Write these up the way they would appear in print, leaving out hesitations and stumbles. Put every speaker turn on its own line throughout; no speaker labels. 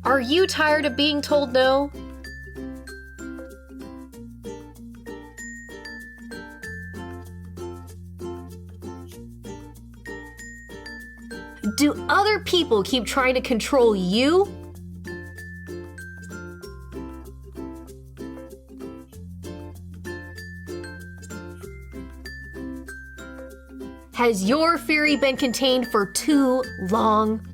Are you tired of being told no? Do other people keep trying to control you? Has your fury been contained for too long?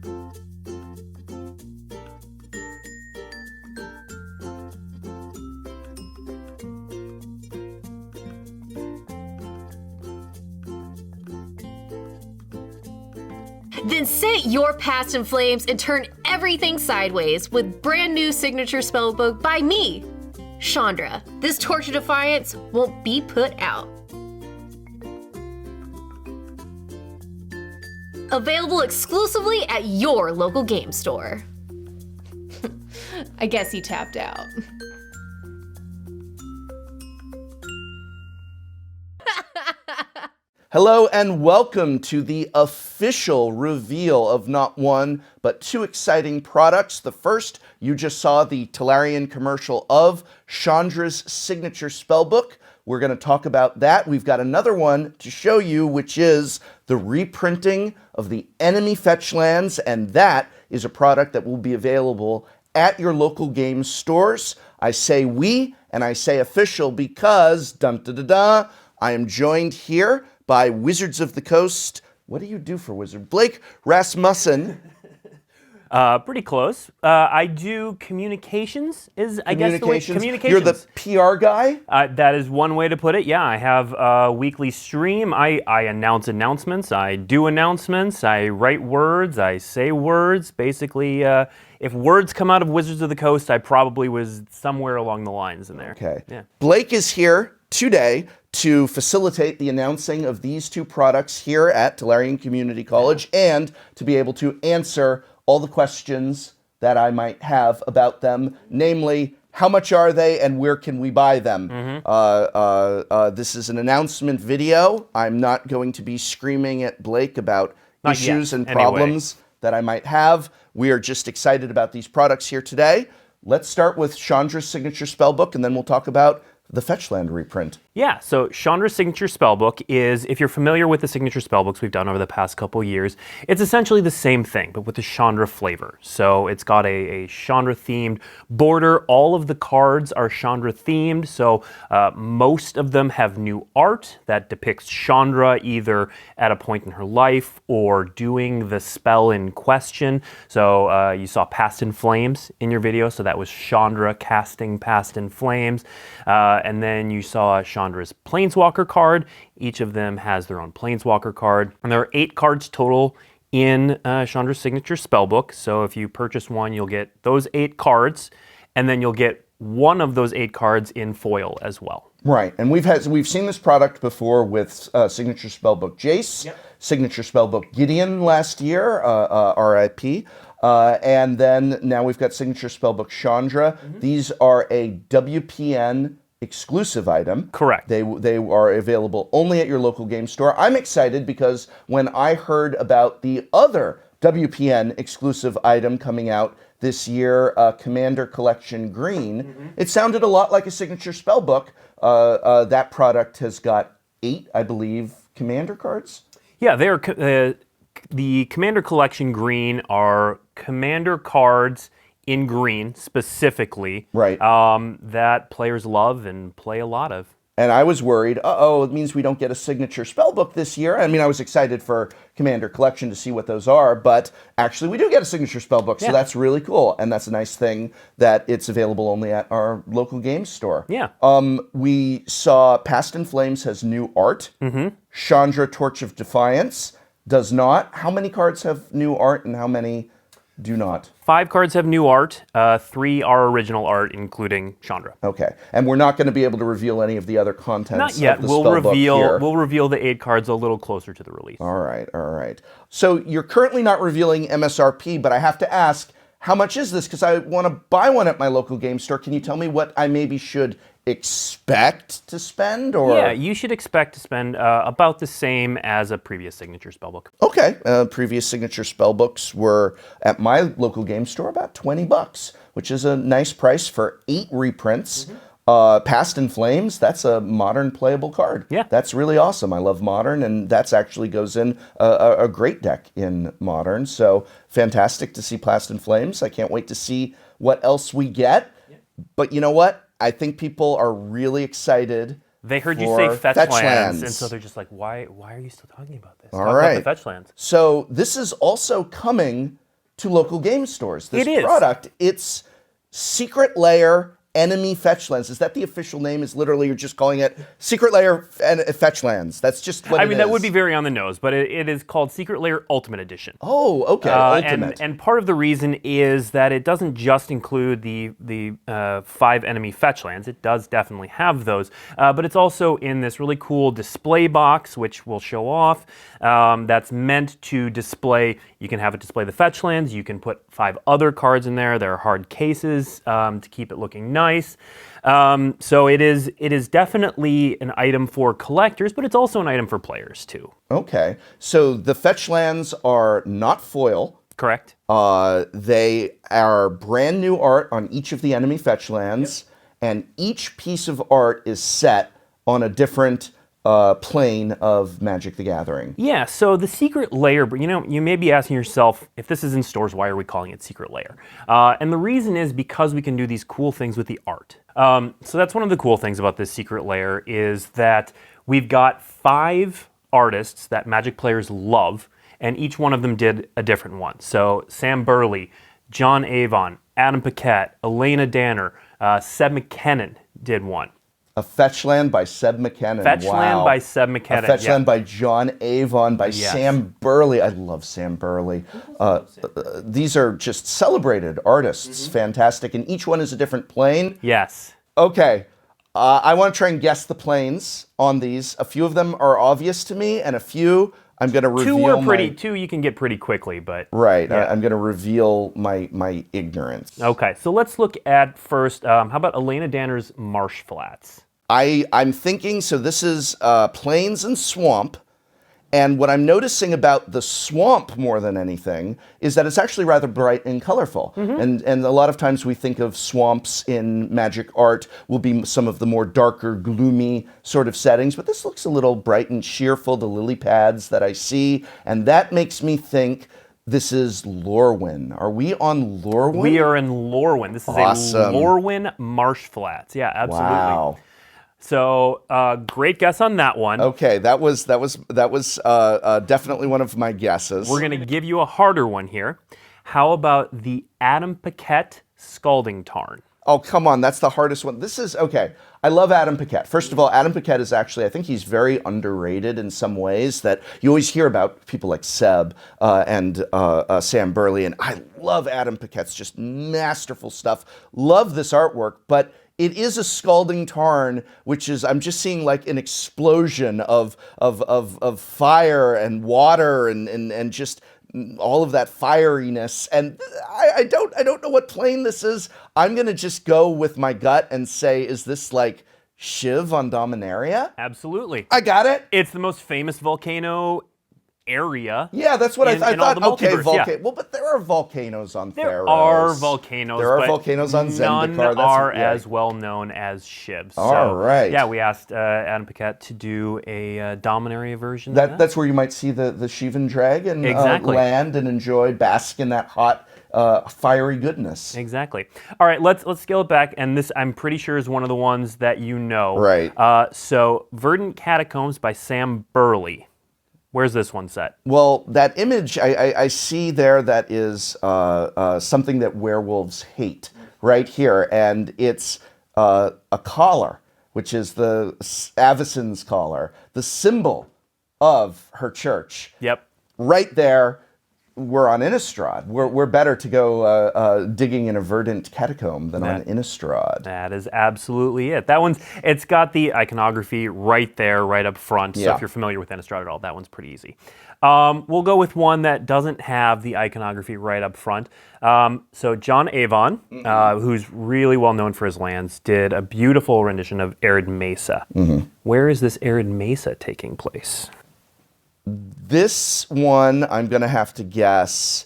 Then set your past in flames and turn everything sideways with brand new signature spellbook by me, Chandra. This torch of defiance won't be put out. Available exclusively at your local game store. I guess he tapped out.
Hello and welcome to the official reveal of not one, but two exciting products. The first, you just saw the Tolarian commercial of Chandra's Signature Spellbook. We're going to talk about that. We've got another one to show you, which is the reprinting of the enemy Fetchlands, and that is a product that will be available at your local game stores. I say we, and I say official because, dun-da-da-da, I am joined here by Wizards of the Coast. What do you do for Wizard? Blake Rasmussen.
Pretty close. I do communications, I guess the way. Communications.
You're the PR guy?
That is one way to put it, yeah. I have a weekly stream. I announce announcements. I do announcements. I write words. I say words. Basically, if words come out of Wizards of the Coast, I probably was somewhere along the lines in there.
Okay.
Yeah.
Blake is here today to facilitate the announcing of these two products here at Tolarian Community College and to be able to answer all the questions that I might have about them, namely, how much are they and where can we buy them? This is an announcement video. I'm not going to be screaming at Blake about issues and problems that I might have. We are just excited about these products here today. Let's start with Chandra's Signature Spellbook, and then we'll talk about the Fetchland reprint.
Yeah, so Chandra's Signature Spellbook is, if you're familiar with the signature spellbooks we've done over the past couple years, it's essentially the same thing, but with a Chandra flavor. So it's got a Chandra-themed border. All of the cards are Chandra-themed, so most of them have new art that depicts Chandra either at a point in her life or doing the spell in question. So you saw Past in Flames in your video, so that was Chandra casting Past in Flames. And then you saw Chandra's Planeswalker card. Each of them has their own Planeswalker card. And there are 8 cards total in Chandra's Signature Spellbook. So if you purchase one, you'll get those 8 cards, and then you'll get one of those 8 cards in foil as well.
Right, and we've seen this product before with Signature Spellbook Jace, Signature Spellbook Gideon last year, RIP. And then now we've got Signature Spellbook Chandra. These are a WPN exclusive item.
Correct.
They are available only at your local game store. I'm excited because when I heard about the other WPN exclusive item coming out this year, Commander Collection Green, it sounded a lot like a Signature Spellbook. That product has got 8, I believe, Commander cards.
Yeah, they're the Commander Collection Green are Commander cards in green specifically,
right?
That players love and play a lot of.
And I was worried, it means we don't get a Signature Spellbook this year. I mean, I was excited for Commander Collection to see what those are, but actually we do get a Signature Spellbook, so that's really cool. And that's a nice thing that it's available only at our local game store.
Yeah.
We saw Past in Flames has new art. Chandra Torch of Defiance does not. How many cards have new art and how many do not?
5 cards have new art. 3 are original art, including Chandra.
Okay, and we're not going to be able to reveal any of the other contents.
Not yet.
Of the spellbook here.
We'll reveal the 8 cards a little closer to the release.
All right, all right. So you're currently not revealing MSRP, but I have to ask, how much is this? Because I want to buy one at my local game store. Can you tell me what I maybe should expect to spend, or?
Yeah, you should expect to spend about the same as a previous signature spellbook.
Okay, previous signature spellbooks were at my local game store about $20, which is a nice price for 8 reprints. Past in Flames, that's a modern playable card.
Yeah.
That's really awesome. I love modern, and that's actually goes in a great deck in modern. So fantastic to see Past in Flames. I can't wait to see what else we get. Yeah. But you know what? I think people are really excited.
They heard you say Fetchlands, and so they're just like, why are you still talking about this? Talk about the Fetchlands.
So this is also coming to local game stores. This product, it's Secret Lair Enemy Fetchlands. Is that the official name? Is literally you're just calling it Secret Lair and Fetchlands? That's just what it is.
I mean, that would be very on the nose, but it is called Secret Lair Ultimate Edition.
Oh, okay, Ultimate.
And part of the reason is that it doesn't just include the 5 enemy Fetchlands. It does definitely have those, but it's also in this really cool display box, which we'll show off. That's meant to display. You can have it display the Fetchlands. You can put 5 other cards in there. There are hard cases to keep it looking nice. So it is definitely an item for collectors, but it's also an item for players too.
Okay, so the Fetchlands are not foil.
Correct.
They are brand new art on each of the enemy Fetchlands, and each piece of art is set on a different plane of Magic the Gathering.
Yeah, so the Secret Lair, you may be asking yourself, if this is in stores, why are we calling it Secret Lair? And the reason is because we can do these cool things with the art. So that's one of the cool things about this Secret Lair is that we've got 5 artists that Magic players love, and each one of them did a different one. So Sam Burley, John Avon, Adam Paquette, Elena Danner, Seb McKinnon did one.
A Fetchland by Seb McKinnon.
Fetchland by Seb McKinnon.
A Fetchland by John Avon, by Sam Burley. I love Sam Burley. These are just celebrated artists. Fantastic. And each one is a different plane.
Yes.
Okay. I want to try and guess the planes on these. A few of them are obvious to me, and a few I'm going to reveal.
Two you can get pretty quickly, but
right. Yeah. I'm going to reveal my ignorance.
Okay, so let's look at first. How about Elena Danner's Marsh Flats?
I'm thinking, so this is Plains and Swamp, and what I'm noticing about the swamp more than anything is that it's actually rather bright and colorful. And a lot of times we think of swamps in Magic art will be some of the more darker, gloomy sort of settings, but this looks a little bright and cheerful, the lily pads that I see, and that makes me think this is Lorwyn. Are we on Lorwyn?
We are in Lorwyn. This is a Lorwyn Marsh Flats. Yeah, absolutely.
Wow.
So, great guess on that one.
Okay, that was definitely one of my guesses.
We're going to give you a harder one here. How about the Adam Paquette Scalding Tarn?
Oh, come on, that's the hardest one. This is, okay, I love Adam Paquette. First of all, Adam Paquette is actually, I think he's very underrated in some ways, that you always hear about people like Seb and Sam Burley, and I love Adam Paquette's just masterful stuff. Love this artwork, but it is a Scalding Tarn, which is, I'm just seeing like an explosion of fire and water and just all of that fieriness. And I don't know what plane this is. I'm going to just go with my gut and say, is this like Shiv on Dominaria?
Absolutely.
I got it.
It's the most famous volcano area.
Yeah, that's what I thought. Okay,
yeah.
Well, but there are volcanoes on Theros.
There are volcanoes.
There are volcanoes on Zendikar.
None are as well known as Shiv. So,
all right.
Yeah, we asked Adam Paquette to do a Dominaria version.
That's where you might see the Shivan dragon land and enjoy, bask in that hot, fiery goodness.
Exactly. All right, let's scale it back, and this I'm pretty sure is one of the ones that you know.
Right.
So Verdant Catacombs by Sam Burley. Where's this one set?
Well, that image I see there, that is something that werewolves hate right here. And it's a collar, which is the Avacyn's collar, the symbol of her church.
Yep.
Right there. we're on Innistrad. We're better to go digging in a verdant catacomb than on Innistrad.
That is absolutely it. That one's, it's got the iconography right there, right up front. So
Yeah.
if you're familiar with Innistrad at all, that one's pretty easy. We'll go with one that doesn't have the iconography right up front. So John Avon, who's really well known for his lands, did a beautiful rendition of Arid Mesa. Where is this Arid Mesa taking place?
This one, I'm going to have to guess.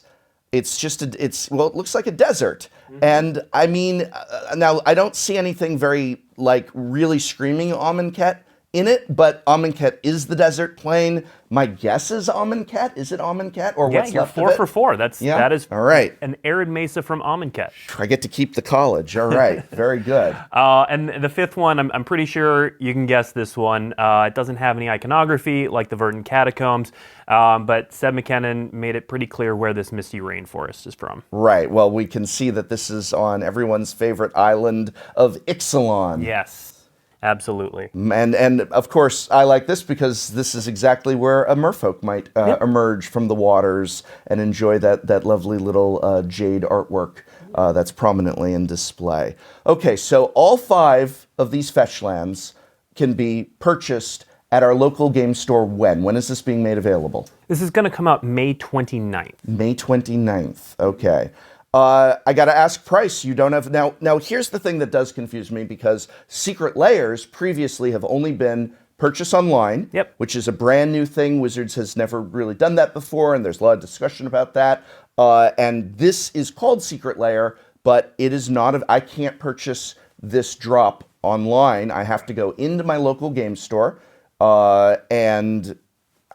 It's just it looks like a desert. And I mean, now I don't see anything very like really screaming Amonkhet in it, but Amonkhet is the desert plain. My guess is Amonkhet. Is it Amonkhet or what's
you're
left
4
of it?
for 4. That is
all right.
An Arid Mesa from Amonkhet.
I get to keep the college. All right, very good.
And the fifth one, I'm pretty sure you can guess this one. It doesn't have any iconography like the Verdant Catacombs, but Seb McKinnon made it pretty clear where this Misty Rainforest is from.
Right. Well, we can see that this is on everyone's favorite island of Ixalan.
Yes. Absolutely.
And of course, I like this because this is exactly where a merfolk might emerge from the waters and enjoy that lovely little jade artwork that's prominently in display. Okay, so all 5 of these Fetchlands can be purchased at our local game store when? When is this being made available?
This is going to come out May 29th.
May 29th, okay. I got to ask price. You don't have now. Here's the thing that does confuse me because secret layers previously have only been purchase online, which is a brand new thing. Wizards has never really done that before, and there's a lot of discussion about that. And this is called Secret Layer, but it is not. I can't purchase this drop online. I have to go into my local game store. And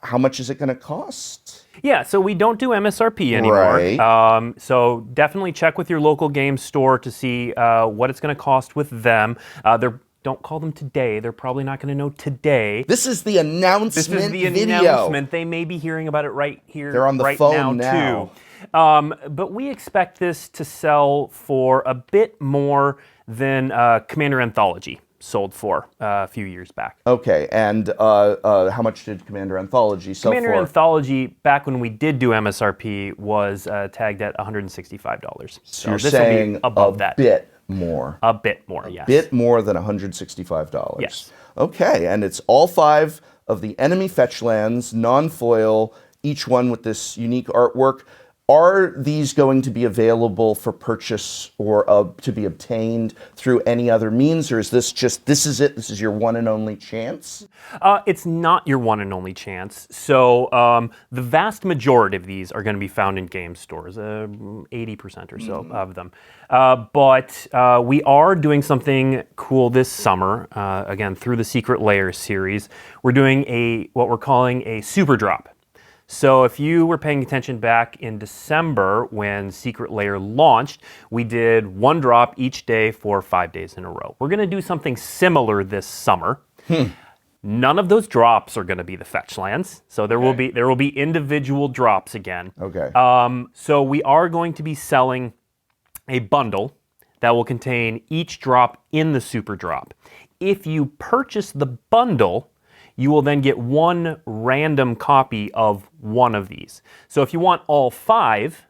how much is it going to cost?
Yeah, so we don't do MSRP anymore.
Right.
So definitely check with your local game store to see what it's going to cost with them. Don't call them today. They're probably not going to know today.
This is the announcement
This is the
video.
announcement. They may be hearing about it right here,
They're on the
right
phone
now, too. But we expect this to sell for a bit more than Commander Anthology sold for a few years back.
Okay, and how much did Commander Anthology sell for?
Commander Anthology, back when we did do MSRP, was tagged at $165.
So you're
this
saying
will be above that.
Bit more.
A bit more, yes.
Bit more than $165.
Yes.
Okay, and it's all 5 of the enemy Fetchlands, non-foil, each one with this unique artwork. Are these going to be available for purchase or to be obtained through any other means, or is this just, this is it, this is your one and only chance?
It's not your one and only chance. So the vast majority of these are going to be found in game stores, 80% or so of them. But we are doing something cool this summer, again, through the Secret Layer series. We're doing what we're calling a super drop. So if you were paying attention back in December when Secret Layer launched, we did 1 drop each day for 5 days in a row. We're going to do something similar this summer. None of those drops are going to be the Fetchlands, so there will be individual drops again.
Okay.
So we are going to be selling a bundle that will contain each drop in the super drop. If you purchase the bundle, you will then get 1 random copy of one of these. So if you want all 5,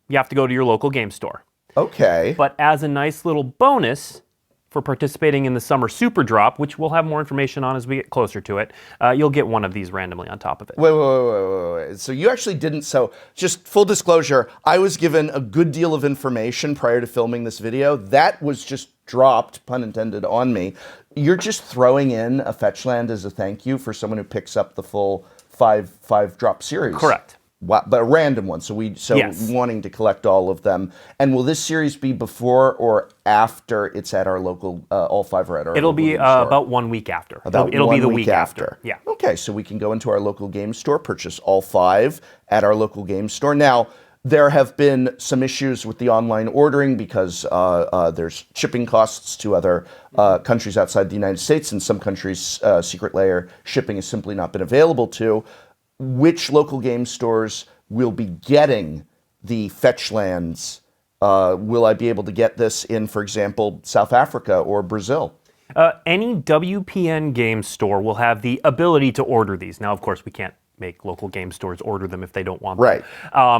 you have to go to your local game store.
Okay.
But as a nice little bonus for participating in the summer super drop, which we'll have more information on as we get closer to it, you'll get 1 of these randomly on top of it.
Wait. So you actually didn't, so just full disclosure, I was given a good deal of information prior to filming this video. That was just dropped, pun intended, on me. You're just throwing in a Fetchland as a thank you for someone who picks up the full five drop series.
Correct.
Wow, but a random one. So
Yes.
wanting to collect all of them. And will this series be before or after it's at our local? All 5 are at our.
It'll be
local game store?
about 1 week after.
About
it'll be
1
the
week after.
Yeah.
Okay, so we can go into our local game store, purchase all 5 at our local game store. Now, there have been some issues with the online ordering because there's shipping costs to other countries outside the United States, and some countries' Secret Layer shipping has simply not been available to. Which local game stores will be getting the Fetchlands? Will I be able to get this in, for example, South Africa or Brazil?
Any WPN game store will have the ability to order these. Now, of course, we can't make local game stores order them if they don't want them.
Right.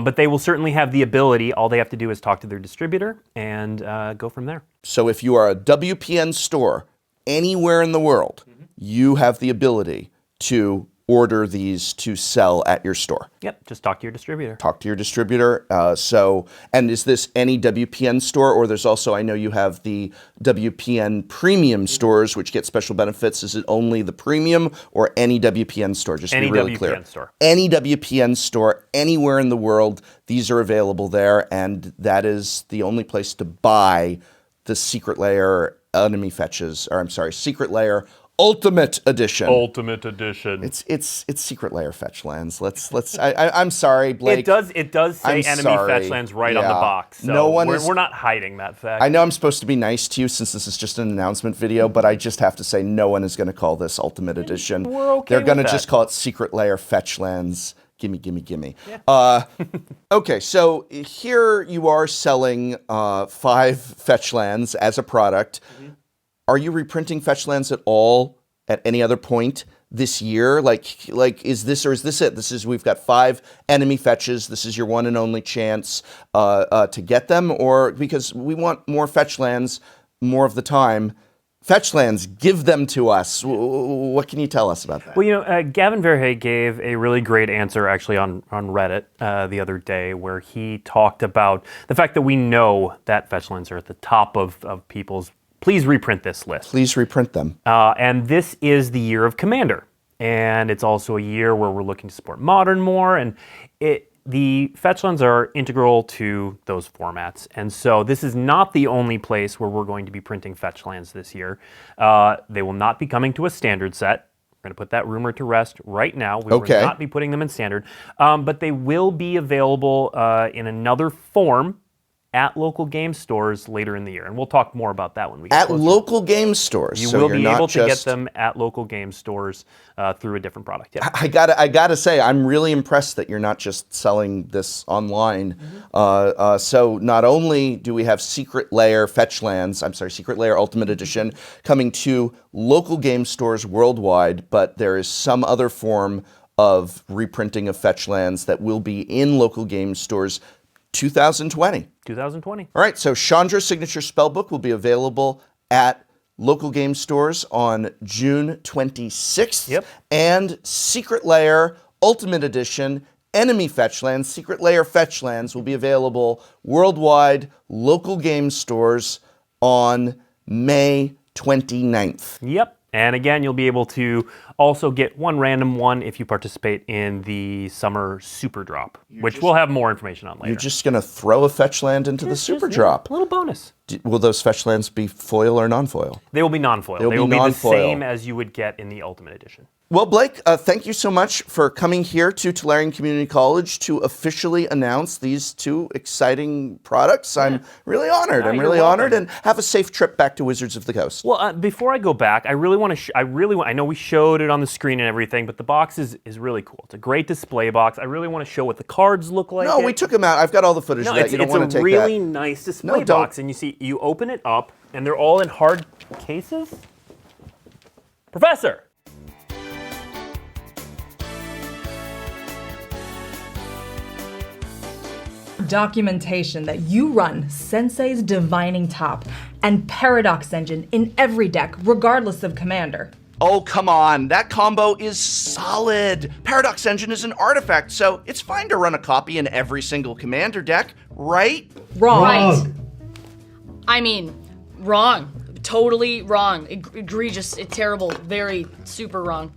But they will certainly have the ability. All they have to do is talk to their distributor and go from there.
So if you are a WPN store anywhere in the world, you have the ability to order these to sell at your store.
Yep, just talk to your distributor.
Talk to your distributor. And is this any WPN store, or there's also, I know you have the WPN premium stores, which get special benefits. Is it only the premium or any WPN store? Just to be really clear.
Any WPN store.
Any WPN store anywhere in the world, these are available there, and that is the only place to buy the Secret Lair enemy fetches, or I'm sorry, Secret Lair Ultimate Edition.
Ultimate Edition.
It's Secret Lair Fetchlands. I'm sorry, Blake.
It does say enemy Fetchlands right on the box. So we're not hiding that fact.
I know I'm supposed to be nice to you since this is just an announcement video, but I just have to say no one is going to call this Ultimate Edition.
We're okay.
They're going to
with
just
that.
call it Secret Lair Fetchlands. Gimme, gimme, gimme.
Yeah.
Okay, so here you are selling 5 Fetchlands as a product. Are you reprinting Fetchlands at all at any other point this year? Like is this it? We've got 5 enemy fetches. This is your one and only chance to get them, or because we want more Fetchlands more of the time. Fetchlands, give them to us. What can you tell us about that?
Well, Gavin Verhey gave a really great answer actually on Reddit the other day, where he talked about the fact that we know that Fetchlands are at the top of people's please reprint this list.
Please reprint them.
And this is the year of Commander. And it's also a year where we're looking to support Modern more. And the Fetchlands are integral to those formats. And so this is not the only place where we're going to be printing Fetchlands this year. They will not be coming to a standard set. We're going to put that rumor to rest right now. We will not be putting them in standard. But they will be available in another form at local game stores later in the year. And we'll talk more about that when we get closer.
Local game stores.
You will be able to get them at local game stores through a different product. Yeah.
I gotta say, I'm really impressed that you're not just selling this online. So not only do we have Secret Lair Ultimate Edition coming to local game stores worldwide, but there is some other form of reprinting of Fetchlands that will be in local game stores 2020.
2020.
All right, so Chandra Signature Spellbook will be available at local game stores on June 26th.
Yep.
And Secret Lair Ultimate Edition Enemy Fetchlands, Secret Lair Fetchlands will be available worldwide, local game stores on May 29th.
Yep. And again, you'll be able to also get one random one if you participate in the summer super drop, which we'll have more information on later.
You're just going to throw a Fetchland into the super drop.
A little bonus.
Will those Fetchlands be foil or non-foil?
They will be non-foil. They will be the same as you would get in the Ultimate Edition.
Well, Blake, thank you so much for coming here to Tolarian Community College to officially announce these 2 exciting products. I'm really honored. I'm really honored, and have a safe trip back to Wizards of the Coast.
Well, before I go back, I really want to. I know we showed it on the screen and everything, but the box is really cool. It's a great display box. I really want to show what the cards look like.
No, we took them out. I've got all the footage of that. You don't want to take that.
It's a really nice display box, and you open it up, and they're all in hard cases. Professor.
Documentation that you run Sensei's Divining Top and Paradox Engine in every deck, regardless of commander.
Oh, come on. That combo is solid. Paradox Engine is an artifact, so it's fine to run a copy in every single commander deck, right?
Wrong.
Right. I mean, wrong. Totally wrong. Egregious, terrible, very super wrong.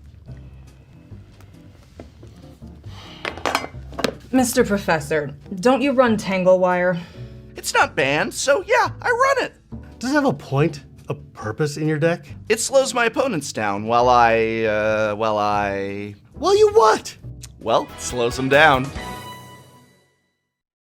Mr. Professor, don't you run Tanglewire?
It's not banned, so yeah, I run it.
Does it have a point, a purpose in your deck?
It slows my opponents down while
Well, you what?
Well, it slows them down.